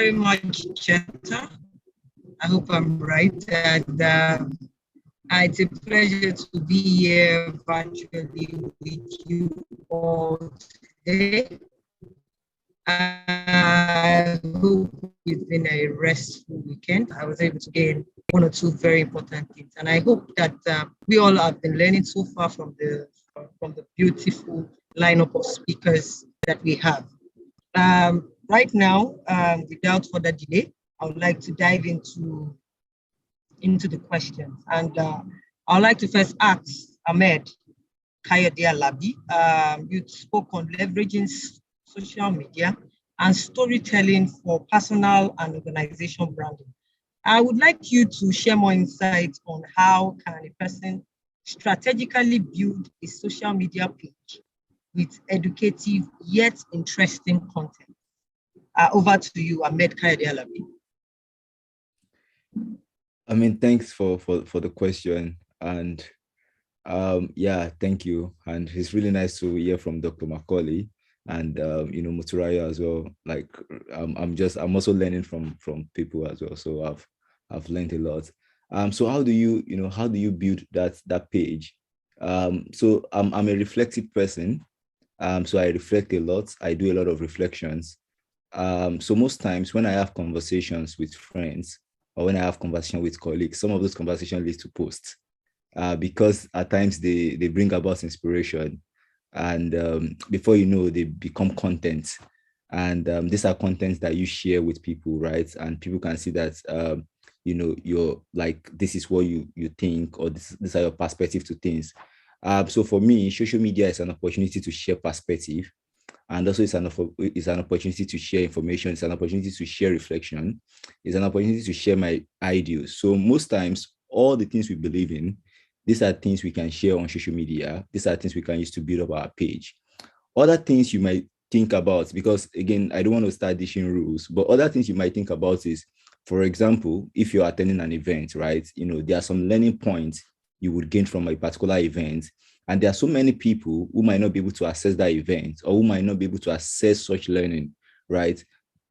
very much, Cheta. I hope I'm right. And it's a pleasure to be here virtually with you all today. I hope it's been a restful weekend. I was able to gain one or two very important things, and I hope that we all have been learning so far from the beautiful lineup of speakers that we have. Right now, without further delay, I would like to dive into the questions, and I would like to first ask Ahmed Kayode Alabi. You spoke on leveraging social media and storytelling for personal and organizational branding. I would like you to share more insights on how can a person strategically build a social media page with educative yet interesting content. Over to you, Ahmed Kayode Alabi. I mean, thanks for the question. And yeah, thank you. And it's really nice to hear from Dr. Macaulay and Muturaya as well. Like I'm also learning from people as well. So I've learned a lot. So how do you build that page? So I'm a reflective person. So I reflect a lot. I do a lot of reflections. So most times when I have conversations with friends or when I have conversation with colleagues, some of those conversations lead to posts because at times they bring about inspiration. And before you know, they become content. And these are contents that you share with people, right? And people can see that, you're like, this is what you think, or these are your perspective to things. So for me, social media is an opportunity to share perspective. And also it's an opportunity to share information. It's an opportunity to share reflection. It's an opportunity to share my ideas. So most times, all the things we believe in, these are things we can share on social media. These are things we can use to build up our page. Other things you might think about, because again, I don't want to start dishing rules, but other things you might think about is, for example, if you're attending an event, right? There are some learning points you would gain from a particular event. And there are so many people who might not be able to access that event or who might not be able to access such learning, right?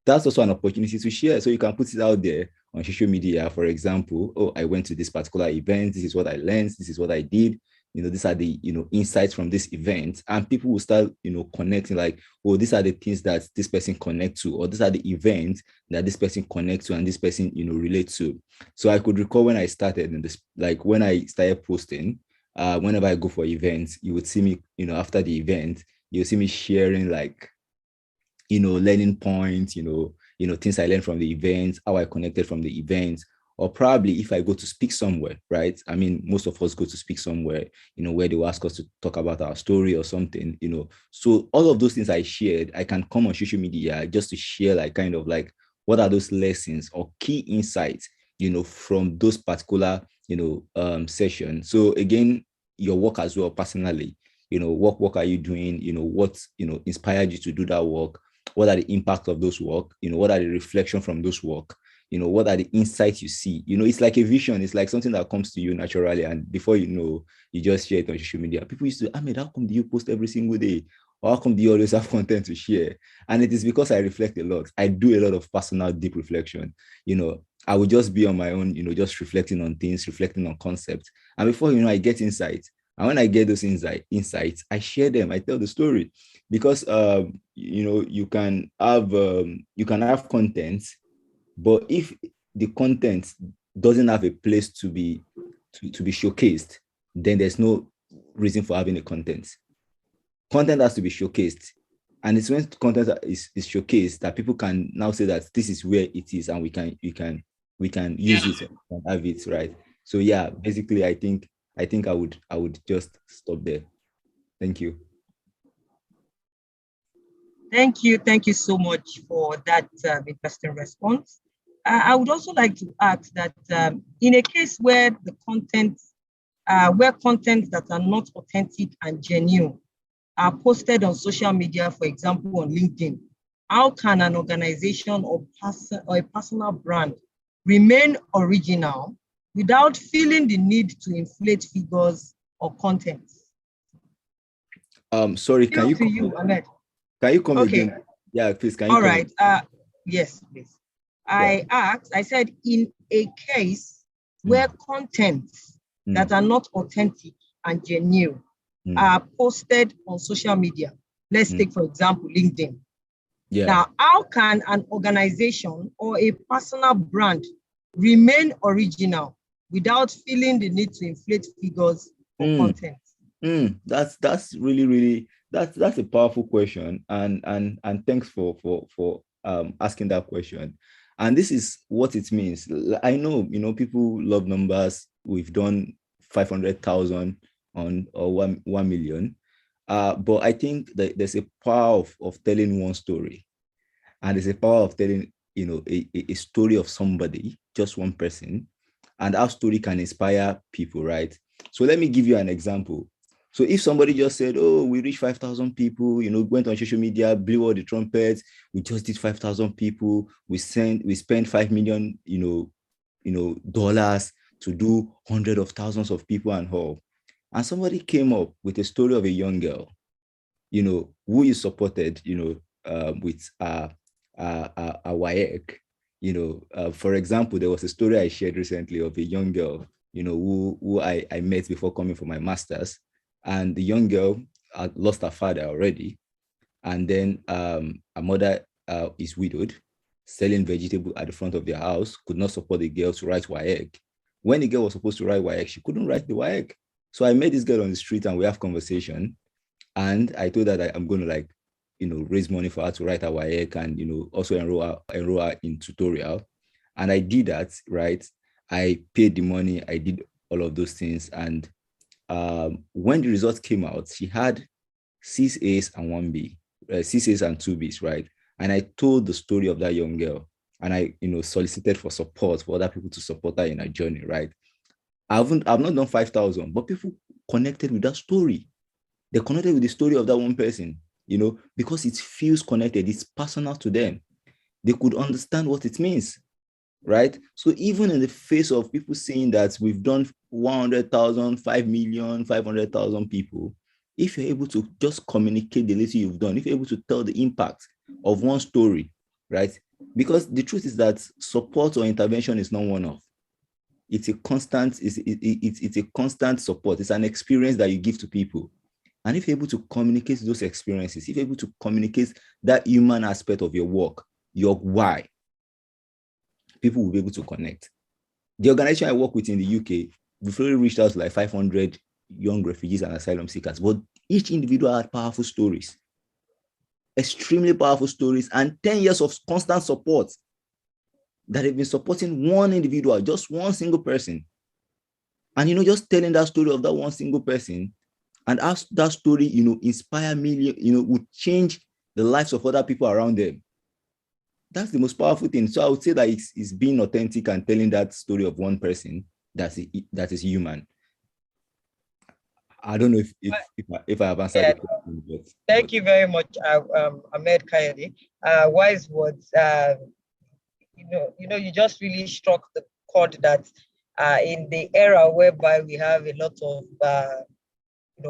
That's also an opportunity to share. So you can put it out there on social media, for example, oh, I went to this particular event. This is what I learned. This is what I did. These are the, insights from this event. And people will start, connecting like, oh, these are the things that this person connects to, or these are the events that this person connects to and this person, relates to. So I could recall when I started in this, like when I started posting, whenever I go for events, you would see me, after the event, you'll see me sharing like, learning points, things I learned from the events, how I connected from the events, or probably if I go to speak somewhere, right? I mean, most of us go to speak somewhere, where they will ask us to talk about our story or something, So all of those things I shared, I can come on social media just to share like kind of like, what are those lessons or key insights, from those particular, sessions. So again, your work as well personally, what work are you doing? What, inspired you to do that work? What are the impact of those work? What are the reflection from those work? What are the insights you see? It's like a vision. It's like something that comes to you naturally. And before you know, you just share it on social media. People used to, Ahmed, how come do you post every single day? Or how come do you always have content to share? And it is because I reflect a lot. I do a lot of personal deep reflection. I would just be on my own, just reflecting on things, reflecting on concepts. And before you know, I get insights. And when I get those insights, I share them. I tell the story because you can have content, but if the content doesn't have a place to be showcased, then there's no reason for having a content. Content has to be showcased, and it's when content is showcased that people can now say that this is where it is, and we can use it and have it, right? So yeah, basically, I think I would just stop there. Thank you. Thank you so much for that interesting response. I would also like to ask that in a case where the content, where content that are not authentic and genuine are posted on social media, for example, on LinkedIn, how can an organization or a personal brand remain original without feeling the need to inflate figures or content? Sorry, can you come again? Yeah, please, can you All right. Yes, please. I said, in a case where contents that are not authentic and genuine are posted on social media, let's take, for example, LinkedIn. Yeah. Now, how can an organization or a personal brand remain original without feeling the need to inflate figures for content? That's really that's a powerful question, and thanks for asking that question. And this is what it means. I know, people love numbers. We've done 500,000 on or 1 million, but I think that there's a power of telling one story, and there's a power of telling a story of somebody, just one person, and our story can inspire people, right? So let me give you an example. So if somebody just said, oh, we reached 5,000 people, went on social media, blew all the trumpets, we just did 5,000 people, we spent $5 million, dollars to do hundreds of thousands of people and all. And somebody came up with a story of a young girl, who is supported, with a WAEC. For example, there was a story I shared recently of a young girl, who I met before coming for my master's. And the young girl had lost her father already. And then her mother is widowed, selling vegetable at the front of their house, could not support the girl to write WAEC. When the girl was supposed to write WAEC, she couldn't write the WAEC. So I met this girl on the street and we have conversation. And I told her that I'm going to raise money for her to write her WAEC and, also enroll her in tutorial. And I did that, right? I paid the money. I did all of those things. And when the results came out, she had 6 A's and 1 B, 6 A's and 2 B's, right? And I told the story of that young girl, and I, solicited for support for other people to support her in her journey, right? I've not done 5,000, but people connected with that story. They connected with the story of that one person, because it feels connected. It's personal to them. They could understand what it means, right? So even in the face of people saying that we've done 100,000, 5 million, 500,000 people, if you're able to just communicate the little you've done, if you're able to tell the impact of one story, right? Because the truth is that support or intervention is not one-off. It's a constant, it's a constant support. It's an experience that you give to people. And if you're able to communicate those experiences, if you're able to communicate that human aspect of your work, your why, people will be able to connect. The organization I work with in the UK, we've already reached out to like 500 young refugees and asylum seekers, but each individual had powerful stories, extremely powerful stories, and 10 years of constant support that have been supporting one individual, just one single person. And, just telling that story of that one single person and as that story, inspire millions, would change the lives of other people around them. That's the most powerful thing. So I would say that it's being authentic and telling that story of one person that is human. I don't know if I have answered the question. Thank you very much, Ahmed Kayode. Wise words. You just really struck the chord that in the era whereby we have a lot of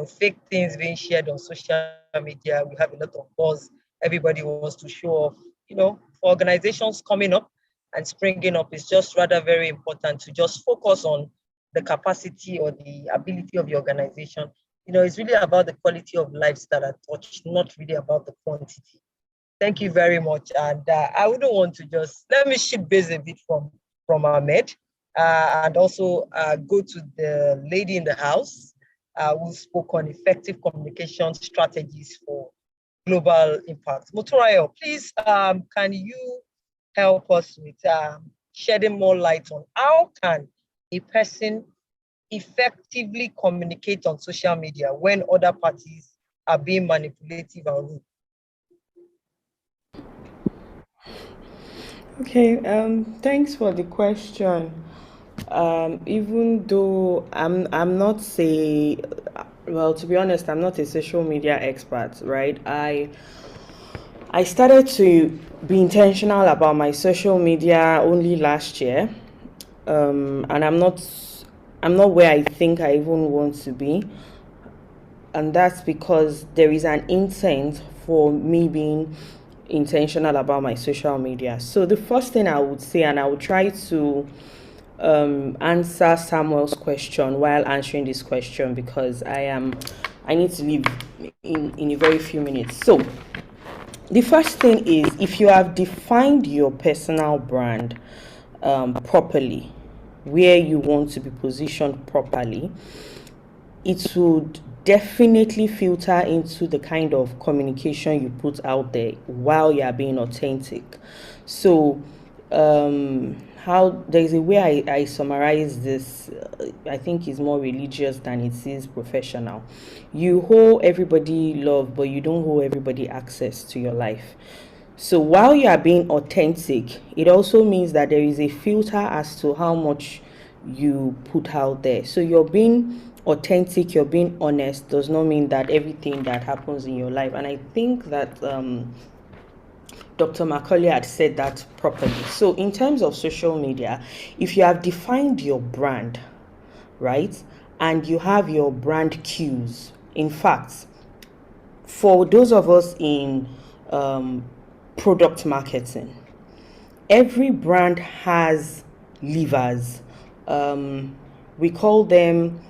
fake things being shared on social media, we have a lot of buzz. Everybody wants to show off. For organizations coming up and springing up, it's just rather very important to just focus on the capacity or the ability of the organization. It's really about the quality of lives that are touched, not really about the quantity. Thank you very much. And I wouldn't want to let me shift base a bit from Ahmed and also go to the lady in the house who spoke on effective communication strategies for global impact. Muturayo, please, can you help us with shedding more light on how can a person effectively communicate on social media when other parties are being manipulative and rude? Okay, thanks for the question. Even though I'm not to be honest, I'm not a social media expert, right? I started to be intentional about my social media only last year, and I'm not where I think I even want to be, and that's because there is an intent for me being intentional about my social media. So the first thing I would say, and I will try to answer Samuel's question while answering this question, because I need to leave in a very few minutes. So the first thing is, if you have defined your personal brand properly, where you want to be positioned properly, it would definitely filter into the kind of communication you put out there while you are being authentic. So how there's a way I summarize this, I think is more religious than it is professional. You owe everybody love, but you don't owe everybody access to your life. So while you are being authentic, it also means that there is a filter as to how much you put out there. So you're being authentic, you're being honest, does not mean that everything that happens in your life. And I think that Dr. Macaulay had said that properly. So in terms of social media, if you have defined your brand, right, and you have your brand cues, in fact, for those of us in product marketing, every brand has levers. We call them,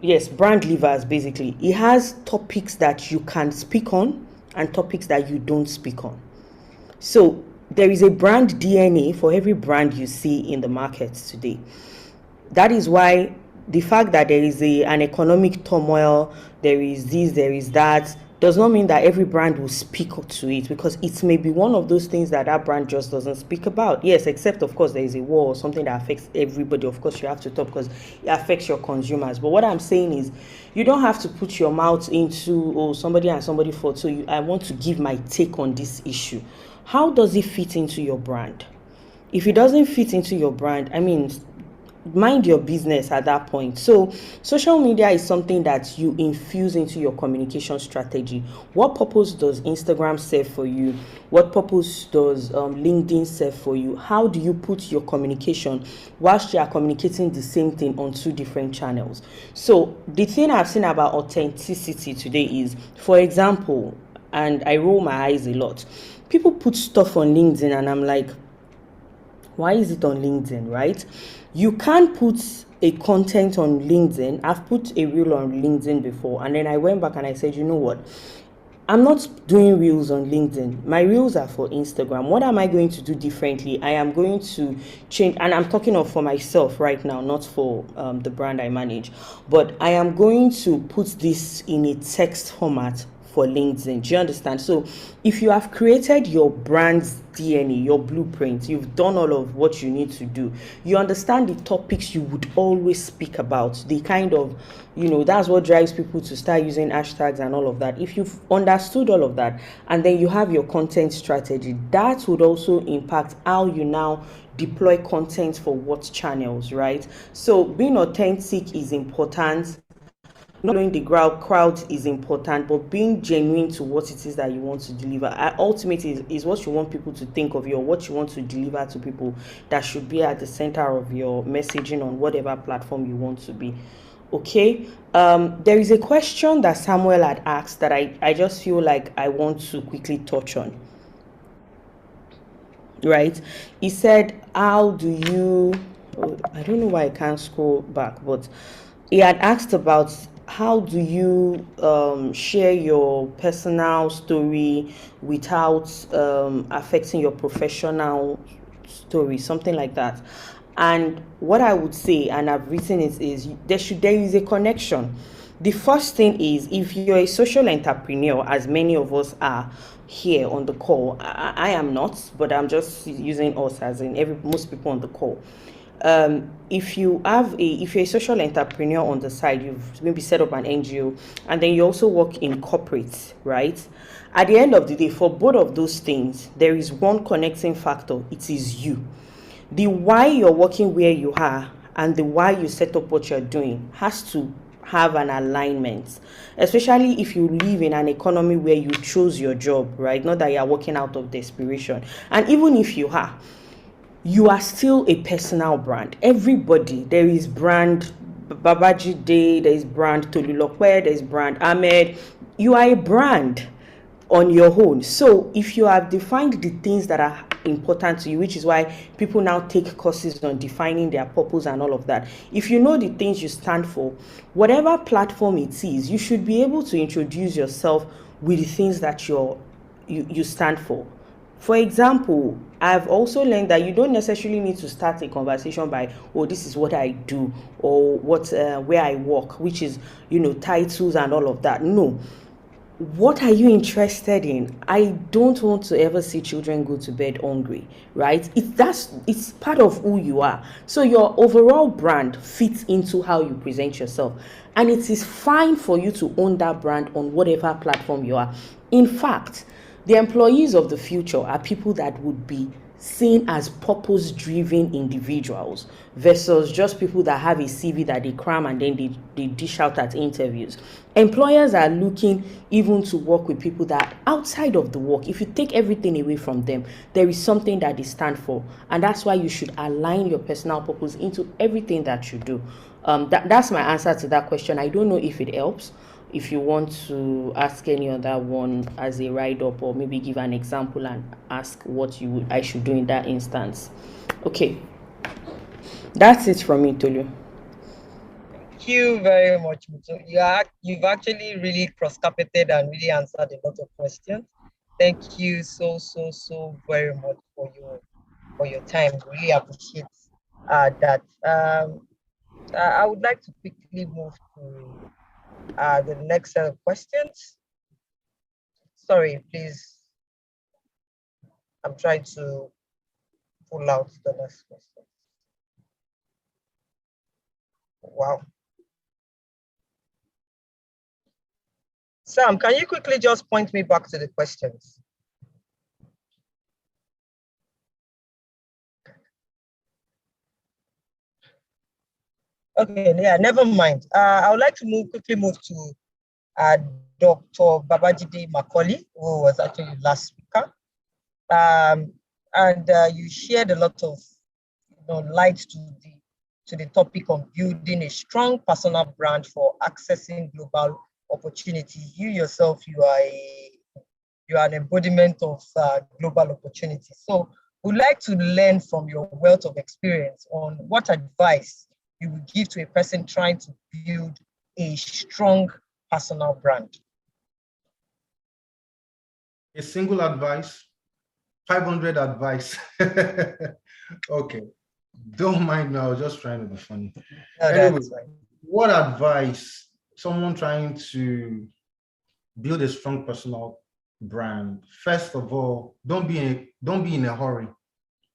yes, brand levers. Basically, it has topics that you can speak on and topics that you don't speak on. So there is a brand DNA for every brand you see in the market today. That is why the fact that there is an economic turmoil, there is this, there is that, does not mean that every brand will speak to it, because it may be one of those things that brand just doesn't speak about. Yes, except of course there is a war or something that affects everybody. Of course you have to talk because it affects your consumers. But what I'm saying is, you don't have to put your mouth into somebody and somebody for. So I want to give my take on this issue. How does it fit into your brand? If it doesn't fit into your brand, I mean, mind your business at that point. So social media is something that you infuse into your communication strategy. What purpose does Instagram serve for you? What purpose does LinkedIn serve for you? How do you put your communication whilst you are communicating the same thing on two different channels? So the thing I've seen about authenticity today is, for example, and I roll my eyes a lot, people put stuff on LinkedIn and I'm like, why is it on LinkedIn, right? You can't put a content on LinkedIn. I've put a reel on LinkedIn before, and then I went back and I said, you know what? I'm not doing reels on LinkedIn. My reels are for Instagram. What am I going to do differently? I am going to change, and I'm talking of for myself right now, not for the brand I manage, but I am going to put this in a text format for LinkedIn. Do you understand? So if you have created your brand's DNA, your blueprint, you've done all of what you need to do, you understand the topics you would always speak about, the kind of, that's what drives people to start using hashtags and all of that. If you've understood all of that, and then you have your content strategy, that would also impact how you now deploy content for what channels, right? So being authentic is important. Knowing the crowd is important, but being genuine to what it is that you want to deliver ultimately is what you want people to think of you, or what you want to deliver to people, that should be at the center of your messaging on whatever platform you want to be. Okay, there is a question that Samuel had asked that I just feel like I want to quickly touch on. Right, he said, how do you, I don't know why I can't scroll back, but he had asked about, how do you share your personal story without affecting your professional story, something like that. And what I would say, and I've written it, is there is a connection. The first thing is, if you're a social entrepreneur, as many of us are here on the call, I am not, but I'm just using us as in most people on the call. If you're a social entrepreneur on the side, you've maybe set up an NGO, and then you also work in corporate, right? At the end of the day, for both of those things, there is one connecting factor. It is you. The why you're working where you are and the why you set up what you're doing has to have an alignment, especially if you live in an economy where you chose your job, right? Not that you're working out of desperation. And even if you are still a personal brand. Everybody, there is brand Babajide, there is brand Tolulokwe, there is brand Ahmed. You are a brand. on your own. So if you have defined the things that are important to you, which is why people now take courses on defining their purpose and all of that, if you know the things you stand for, whatever platform it is, you should be able to introduce yourself with the things that you stand for. For example, I've also learned that you don't necessarily need to start a conversation by, oh, this is what I do, or where I work, which is, titles and all of that. No. What are you interested in? I don't want to ever see children go to bed hungry, right? It's part of who you are. So your overall brand fits into how you present yourself. And it is fine for you to own that brand on whatever platform you are. In fact, the employees of the future are people that would be seen as purpose-driven individuals versus just people that have a CV that they cram and then they dish out at interviews. Employers are looking even to work with people that are outside of the work. If you take everything away from them, there is something that they stand for. And that's why you should align your personal purpose into everything that you do. That's my answer to that question. I don't know if it helps. If you want to ask any other one as a write-up, or maybe give an example and ask what I should do in that instance. Okay, that's it from me, Tolu. Thank you very much, Mutu. You've actually really cross-carpeted and really answered a lot of questions. Thank you so very much for your time. Really appreciate that. I would like to quickly move to the next set of questions. Sorry, please. I'm trying to pull out the next question. Wow. Sam, can you quickly just point me back to the questions? Okay, yeah, never mind. I would like to quickly move to Dr. Babajide Macaulay, who was actually last speaker. And you shared a lot of light to the topic of building a strong personal brand for accessing global opportunities. You yourself, you are an embodiment of global opportunities. So we'd like to learn from your wealth of experience on what advice you would give to a person trying to build a strong personal brand. A single advice, 500 advice. Okay, don't mind me, I was just trying to be funny. No, anyway, right. What advice someone trying to build a strong personal brand? First of all, don't be in a hurry.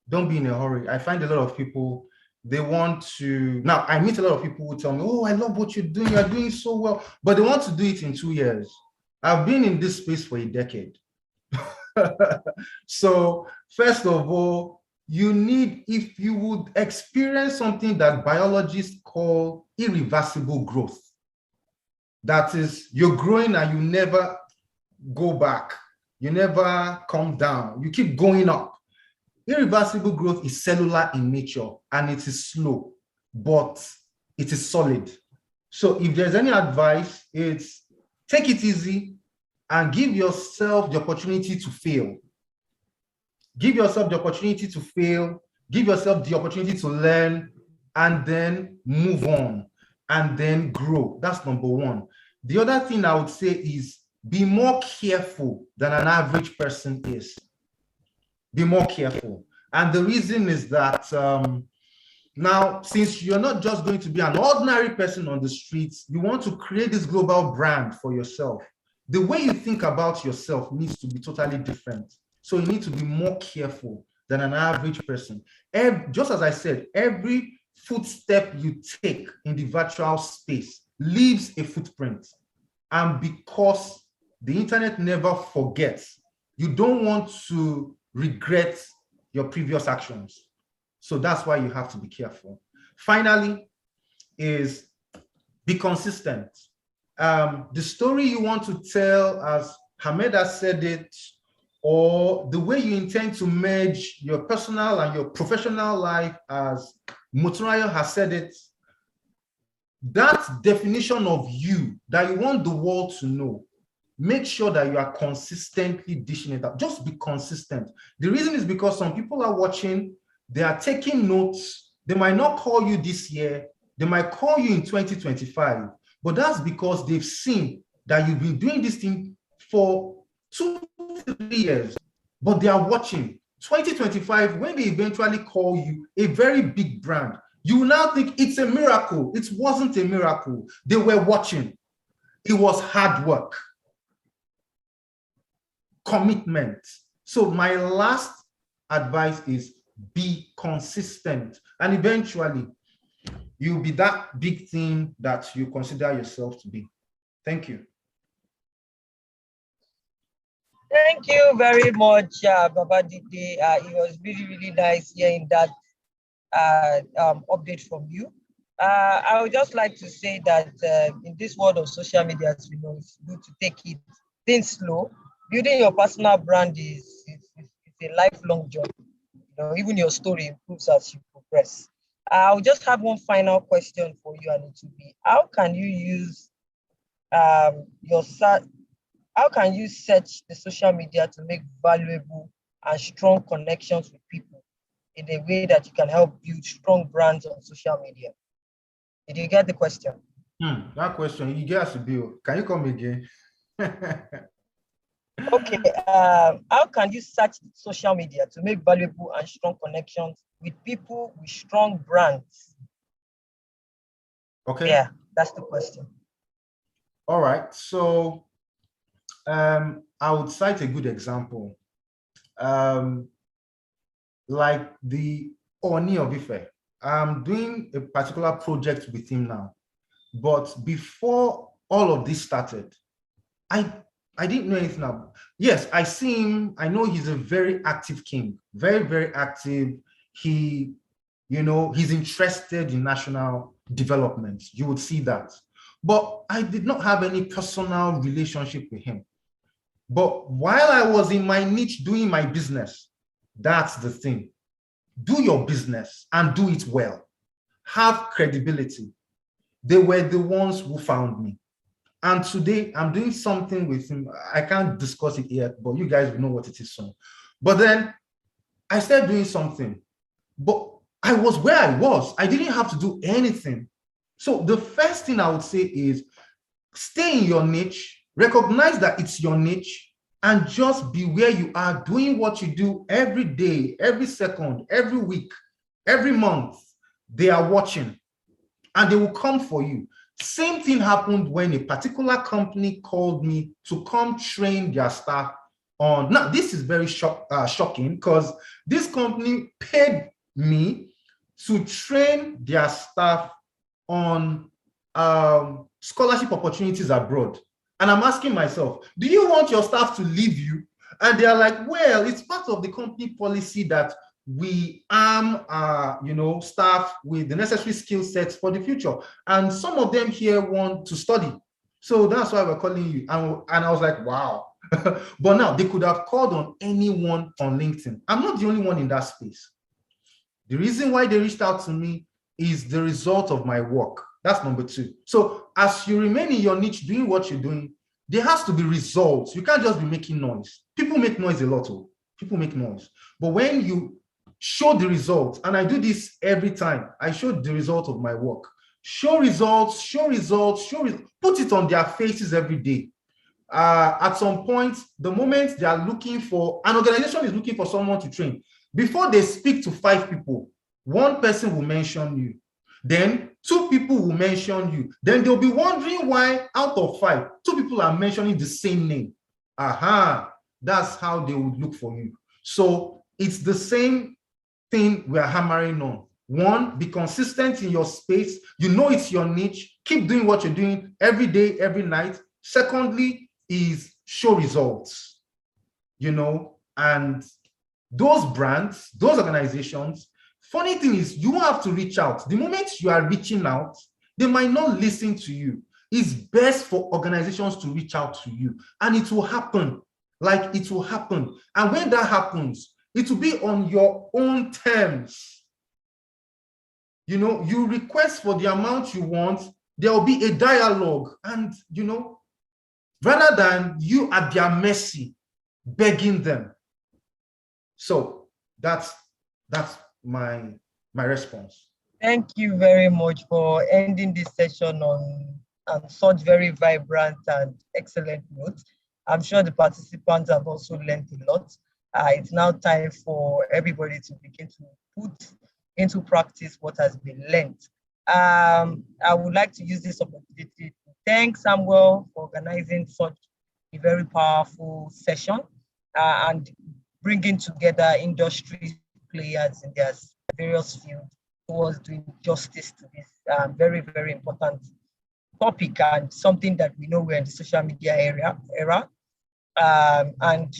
Don't be in a hurry. I find a lot of people, they want to, now I meet a lot of people who tell me, oh, I love what you're doing, you're doing so well, but they want to do it in 2 years. I've been in this space for a decade. So first of all, if you would experience something that biologists call irreversible growth, that is, you're growing and you never go back, you never come down, you keep going up. Irreversible growth is cellular in nature and it is slow, but it is solid. So if there's any advice, it's take it easy and give yourself the opportunity to fail. Give yourself the opportunity to fail, give yourself the opportunity to learn, and then move on, and then grow. That's number one. The other thing I would say is be more careful than an average person is. Be more careful. And the reason is that now, since you're not just going to be an ordinary person on the streets, you want to create this global brand for yourself. The way you think about yourself needs to be totally different. So you need to be more careful than an average person. Just as I said, every footstep you take in the virtual space leaves a footprint. And because the internet never forgets, you don't want to regret your previous actions. So that's why you have to be careful. Finally, is be consistent. The story you want to tell, as Hamed has said it, or the way you intend to merge your personal and your professional life, as Motunrayo has said it, that definition of you that you want the world to know, make sure that you are consistently dishing it out. Just be consistent. The reason is because some people are watching, they are taking notes. They might not call you this year. They might call you in 2025, but that's because they've seen that you've been doing this thing for 2-3 years, but they are watching. 2025, when they eventually call you a very big brand, you will now think it's a miracle. It wasn't a miracle. They were watching. It was hard work, commitment. So my last advice is be consistent, and eventually you'll be that big thing that you consider yourself to be. Thank you. Thank you very much, Babadide. It was really, really nice hearing that update from you. I would just like to say that in this world of social media, as we know, it's good to take it things slow. Building your personal brand is a lifelong journey. Even your story improves as you progress. I'll just have one final question for you, and it will be: how can you use how can you search the social media to make valuable and strong connections with people in a way that you can help build strong brands on social media? Did you get the question? That question, you get to build. Can you come again? Okay. How can you search social media to make valuable and strong connections with people with strong brands? Okay. Yeah, that's the question. All right. So I would cite a good example. Like the Oni of Ife. I'm doing a particular project with him now. But before all of this started, I didn't know anything about. Yes, I see him. I know he's a very active king, very, very active. He's interested in national development. You would see that. But I did not have any personal relationship with him. But while I was in my niche doing my business, that's the thing. Do your business and do it well. Have credibility. They were the ones who found me. And today I'm doing something with him. I can't discuss it yet, but you guys will know what it is soon. But then I started doing something, but I was where I was. I didn't have to do anything. So the first thing I would say is stay in your niche, recognize that it's your niche, and just be where you are doing what you do every day, every second, every week, every month. They are watching and they will come for you. Same thing happened when a particular company called me to come train their staff on. Now, this is very shocking because this company paid me to train their staff on scholarship opportunities abroad. And I'm asking myself, do you want your staff to leave you? And they are like, well, it's part of the company policy that we arm staff with the necessary skill sets for the future. And some of them here want to study. So that's why we're calling you. And I was like, wow. But now they could have called on anyone on LinkedIn. I'm not the only one in that space. The reason why they reached out to me is the result of my work. That's number two. So as you remain in your niche doing what you're doing, there has to be results. You can't just be making noise. People make noise a lot. People make noise. But when you show the results, and I do this every time, I show the result of my work. Show results, show results, show results. Put it on their faces every day. At some point, the moment they are looking for, an organization is looking for someone to train, before they speak to 5 people, 1 person will mention you. Then 2 people will mention you. Then they'll be wondering why out of 5, 2 people are mentioning the same name. Aha, that's how they would look for you. So it's the same thing we're hammering on. 1, be consistent in your space. You know it's your niche. Keep doing what you're doing every day, every night. Secondly is show results, and those brands, those organizations, funny thing is you have to reach out. The moment you are reaching out, they might not listen to you. It's best for organizations to reach out to you, and it will happen. Like it will happen. And when that happens, it will be on your own terms. You request for the amount you want, there will be a dialogue, and rather than you at their mercy, begging them. So that's my response. Thank you very much for ending this session on such very vibrant and excellent notes. I'm sure the participants have also learned a lot. It's now time for everybody to begin to put into practice what has been learned. I would like to use this opportunity to thank Samuel for organizing such a very powerful session and bringing together industry players in their various fields towards doing justice to this very, very important topic and something that we know we're in the social media era. And,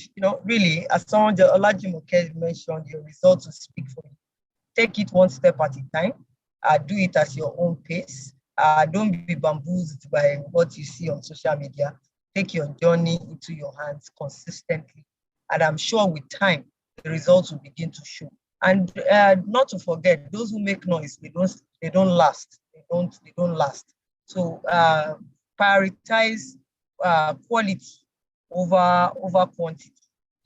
really, as someone, Olajumoke mentioned, your results will speak for you. Take it one step at a time. Do it at your own pace. Don't be bamboozled by what you see on social media. Take your journey into your hands consistently. And I'm sure with time, the results will begin to show. And not to forget, those who make noise, they don't last. They don't last. So prioritize quality over quantity,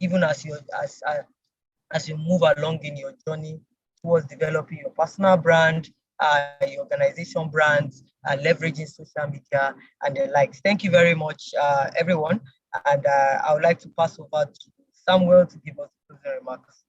even as you move along in your journey towards developing your personal brand, your organization brands, leveraging social media and the likes. Thank you very much, everyone. And I would like to pass over to Samuel to give us closing remarks.